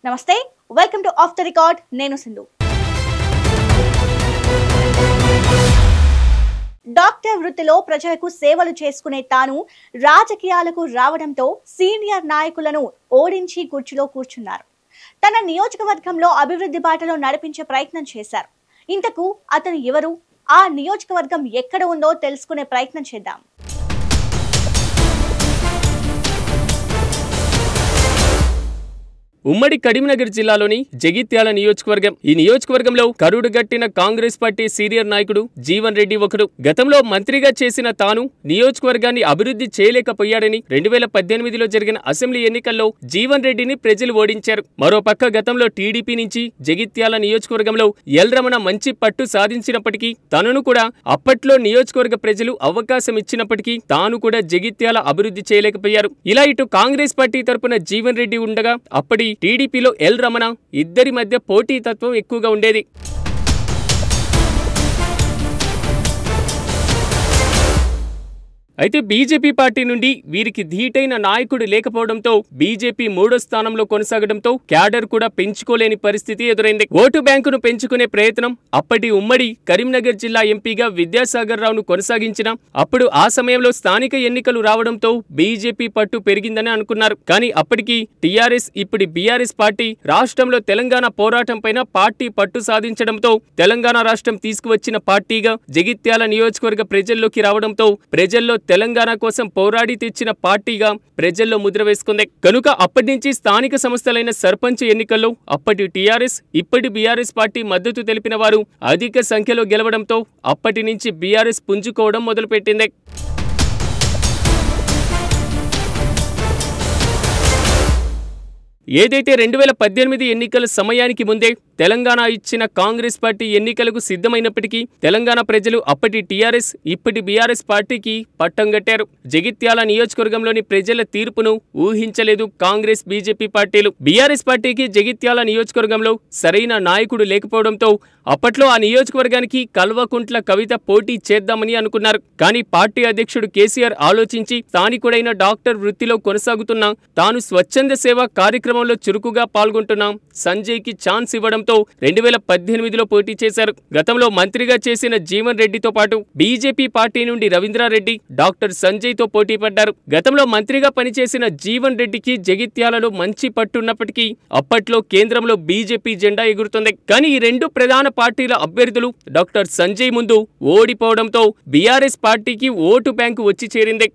నమస్తే, welcome to of the record. నేను Sindhu. Doctor వృత్తిలో ప్రజలకు సేవలు చేసుకునే తాను రాజకీయాలకు రావడంతో సీనియర్ నాయకులను ఓడించి కుర్చీలో కూర్చున్నారు. తన నియోజకవర్గంలో అభివృద్ధి బాటలో నడిపించే ప్రయత్నం చేశారు. ఇంతకు అతను ఎవరు, ఆ నియోజకవర్గం ఎక్కడ ఉందో తెలుసుకునే ప్రయత్నం చేద్దాం. ఉమ్మడి కరీంనగర్ జిల్లాలోని జగిత్యాల నియోజకవర్గం. ఈ నియోజకవర్గంలో కరుడుగట్టిన కాంగ్రెస్ పార్టీ సీనియర్ నాయకుడు జీవన్ రెడ్డి ఒకడు. గతంలో మంత్రిగా చేసిన తాను నియోజకవర్గాన్ని అభివృద్ధి చేయలేకపోయాడని 2018లో జరిగిన అసెంబ్లీ ఎన్నికల్లో జీవన్ రెడ్డిని ప్రజలు ఓడించారు. మరోపక్క గతంలో టీడీపీ నుంచి జగిత్యాల నియోజకవర్గంలో ఎల్ రమణ మంచి పట్టు సాధించినప్పటికీ తనను కూడా అప్పట్లో నియోజకవర్గ ప్రజలు అవకాశం ఇచ్చినప్పటికీ తాను కూడా జగిత్యాల అభివృద్ధి చేయలేకపోయారు. ఇలా ఇటు కాంగ్రెస్ పార్టీ తరపున జీవన్ రెడ్డి ఉండగా అప్పటి టీడీపీలో ఎల్ రమణ ఇద్దరి మధ్య పోటీతత్వం ఎక్కువగా ఉండేది. అయితే బీజేపీ పార్టీ నుండి వీరికి ధీటైన నాయకుడు లేకపోవడంతో బీజేపీ 3వ స్థానంలో కొనసాగడంతో క్యాడర్ కూడా పెంచుకోలేని పరిస్థితి ఎదురైంది. ఓటు బ్యాంకును పెంచుకునే ప్రయత్నం అప్పటి ఉమ్మడి కరీంనగర్ జిల్లా ఎంపీగా విద్యాసాగర్ రావును కొనసాగించిన అప్పుడు ఆ సమయంలో స్థానిక ఎన్నికలు రావడంతో బీజేపీ పట్టు పెరిగిందని అనుకున్నారు. కానీ అప్పటికి టీఆర్ఎస్ ఇప్పుడు బీఆర్ఎస్ పార్టీ రాష్ట్రంలో తెలంగాణ పోరాటం పైన పార్టీ పట్టు సాధించడంతో తెలంగాణ రాష్ట్రం తీసుకువచ్చిన పార్టీగా జగిత్యాల నియోజకవర్గ ప్రజల్లోకి రావడంతో ప్రజల్లో తెలంగాణ కోసం పోరాడి తెచ్చిన పార్టీగా ప్రజల్లో ముద్ర వేసుకుంది. కనుక అప్పటి నుంచి స్థానిక సంస్థలైన సర్పంచ్ ఎన్నికల్లో అప్పటి టీఆర్ఎస్ ఇప్పటి బీఆర్ఎస్ పార్టీ మద్దతు తెలిపిన వారు అధిక సంఖ్యలో గెలవడంతో అప్పటి నుంచి బీఆర్ఎస్ పుంజుకోవడం మొదలుపెట్టింది. ఏదైతే 2018 ఎన్నికల సమయానికి ముందే తెలంగాణ ఇచ్చిన కాంగ్రెస్ పార్టీ ఎన్నికలకు సిద్ధమైనప్పటికీ తెలంగాణ ప్రజలు అప్పటి టీఆర్ఎస్ ఇప్పటి బీఆర్ఎస్ పార్టీకి పట్టం కట్టారు. జగిత్యాల నియోజకవర్గంలోని ప్రజల తీర్పును ఊహించలేదు కాంగ్రెస్ బీజేపీ పార్టీలు. బీఆర్ఎస్ పార్టీకి జగిత్యాల నియోజకవర్గంలో సరైన నాయకుడు లేకపోవడంతో అప్పట్లో ఆ నియోజకవర్గానికి కల్వకుంట్ల కవిత పోటీ చేద్దామని అనుకున్నారు. కానీ పార్టీ అధ్యక్షుడు కేసీఆర్ ఆలోచించి స్థానికుడైన డాక్టర్ వృత్తిలో కొనసాగుతున్న తాను స్వచ్ఛంద సేవా కార్యక్రమంలో చురుకుగా పాల్గొంటున్న సంజయ్కి ఛాన్స్ ఇవ్వడంతో 2018లో పోటీ చేశారు. గతంలో మంత్రిగా చేసిన జీవన్ రెడ్డితో పాటు బీజేపీ పార్టీ నుండి రవీంద్రారెడ్డి, డాక్టర్ సంజయ్తో పోటీ పడ్డారు. గతంలో మంత్రిగా పనిచేసిన జీవన్ రెడ్డికి జగిత్యాలలో మంచి పట్టున్నప్పటికీ అప్పట్లో కేంద్రంలో బీజేపీ జెండా ఎగురుతుంది. కానీ ఈ రెండు ప్రధాన పార్టీల అభ్యర్థులు డాక్టర్ సంజయ్ ముందు ఓడిపోవడంతో బీఆర్ఎస్ పార్టీకి ఓటు బ్యాంకు వచ్చి చేరింది.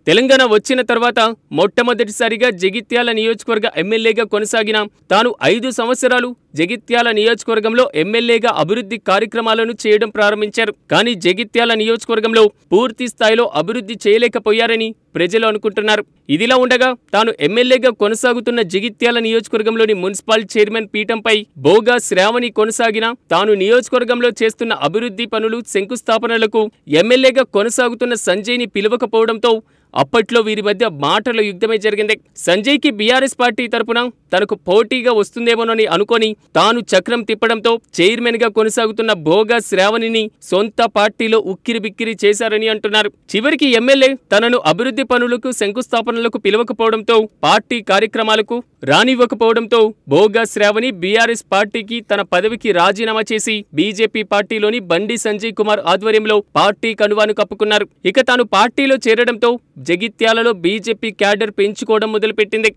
తెలంగాణ వచ్చిన తర్వాత మొట్టమొదటిసారిగా జగిత్యాల నియోజకవర్గ ఎమ్మెల్యేగా కొనసాగిన తాను 5 సంవత్సరాలు జగిత్యాల నియోజకవర్గంలో ఎమ్మెల్యేగా అభివృద్ధి కార్యక్రమాలను చేయడం ప్రారంభించారు. కానీ జగిత్యాల నియోజకవర్గంలో పూర్తి స్థాయిలో అభివృద్ధి చేయలేకపోయారని ప్రజలు అనుకుంటున్నారు. ఇదిలా ఉండగా తాను ఎమ్మెల్యేగా కొనసాగుతున్న జగిత్యాల నియోజకవర్గంలోని మున్సిపల్ చైర్మన్ పీఠంపై బోగా శ్రావణి కొనసాగిన తాను నియోజకవర్గంలో చేస్తున్న అభివృద్ధి పనులు శంకుస్థాపనలకు ఎమ్మెల్యేగా కొనసాగుతున్న సంజయ్ని పిలవకపోవడంతో అప్పట్లో వీరి మధ్య మాటల యుద్ధమే జరిగింది. సంజయ్కి బీఆర్ఎస్ పార్టీ తరపున తనకు పోటీగా వస్తుందేమోనని అనుకొని తాను చక్రం తిప్పడంతో చైర్మన్ గా కొనసాగుతున్న బోగా శ్రావణిని సొంత పార్టీలో ఉక్కిరిబిక్కిరి చేశారని అంటున్నారు. చివరికి ఎమ్మెల్యే తనను అభివృద్ధి పనులకు శంకుస్థాపనలకు పిలవకపోవడంతో పార్టీ కార్యక్రమాలకు రానివ్వకపోవడంతో బోగా శ్రావణి బీఆర్ఎస్ పార్టీకి తన పదవికి రాజీనామా చేసి బీజేపీ పార్టీలోని బండి సంజయ్ కుమార్ ఆధ్వర్యంలో పార్టీ కండువాను కప్పుకున్నారు. ఇక తాను పార్టీలో చేరడంతో జగిత్యాలలో బీజేపీ క్యాడర్ పెంచుకోవడం మొదలుపెట్టింది.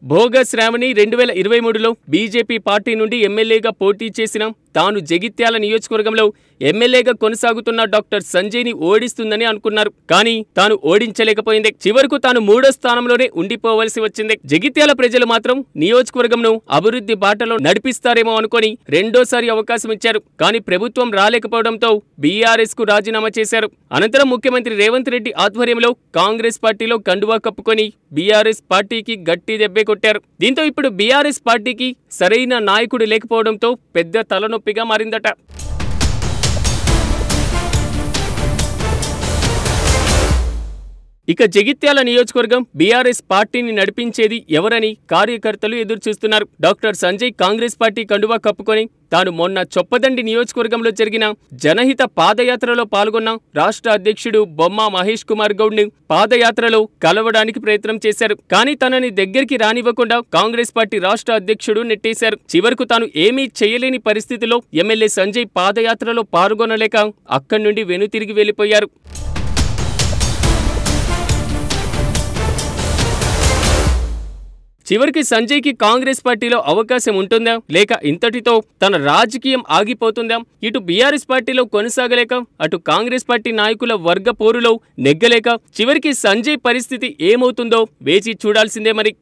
బోగా శ్రావణి 2023లో బీజేపీ పార్టీ నుండి ఎమ్మెల్యేగా పోటీ చేసిన తాను జగిత్యాల నియోజకవర్గంలో ఎమ్మెల్యేగా కొనసాగుతున్న డాక్టర్ సంజయ్ని ఓడిస్తుందని అనుకున్నారు. కానీ తాను ఓడించలేకపోయింది. చివరకు తాను 3వ స్థానంలోనే ఉండిపోవలసి వచ్చింది. జగిత్యాల ప్రజలు మాత్రం నియోజకవర్గంను అభివృద్ధి బాటలో నడిపిస్తారేమో అనుకుని రెండోసారి అవకాశం ఇచ్చారు. కానీ ప్రభుత్వం రాలేకపోవడంతో బీఆర్ఎస్ కు రాజీనామా చేశారు. అనంతరం ముఖ్యమంత్రి రేవంత్ రెడ్డి ఆధ్వర్యంలో కాంగ్రెస్ పార్టీలో కండువా కప్పుకొని బీఆర్ఎస్ పార్టీకి గట్టి దెబ్బే కొట్టారు. దీంతో ఇప్పుడు బీఆర్ఎస్ పార్టీకి సరైన నాయకుడు లేకపోవడంతో పెద్ద తలనొప్పిగా మారిందట. ఇక జగిత్యాల నియోజకవర్గం బీఆర్ఎస్ పార్టీని నడిపించేది ఎవరని కార్యకర్తలు ఎదురుచూస్తున్నారు. డాక్టర్ సంజయ్ కాంగ్రెస్ పార్టీ కండువా కప్పుకొని తాను మొన్న చొప్పదండి నియోజకవర్గంలో జరిగిన జనహిత పాదయాత్రలో పాల్గొన్న రాష్ట్ర అధ్యక్షుడు బొమ్మ మహేష్ కుమార్ గౌడ్ ని పాదయాత్రలో కలవడానికి ప్రయత్నం చేశారు. కానీ తనని దగ్గరికి రానివ్వకుండా కాంగ్రెస్ పార్టీ రాష్ట్ర అధ్యక్షుడు నెట్టేశారు. చివరకు తాను ఏమీ చేయలేని పరిస్థితిలో ఎమ్మెల్యే సంజయ్ పాదయాత్రలో పాల్గొనలేక అక్కడి నుండి వెనుతిరిగి వెళ్లిపోయారు. చివరికి సంజయ్కి కాంగ్రెస్ పార్టీలో అవకాశం ఉంటుందా లేక ఇంతటితో తన రాజకీయం ఆగిపోతుందా? ఇటు బీఆర్ఎస్ పార్టీలో కొనసాగలేక అటు కాంగ్రెస్ పార్టీ నాయకుల వర్గ పోరులో నెగ్గలేక చివరికి సంజయ్ పరిస్థితి ఏమవుతుందో వేచి చూడాల్సిందే మరి.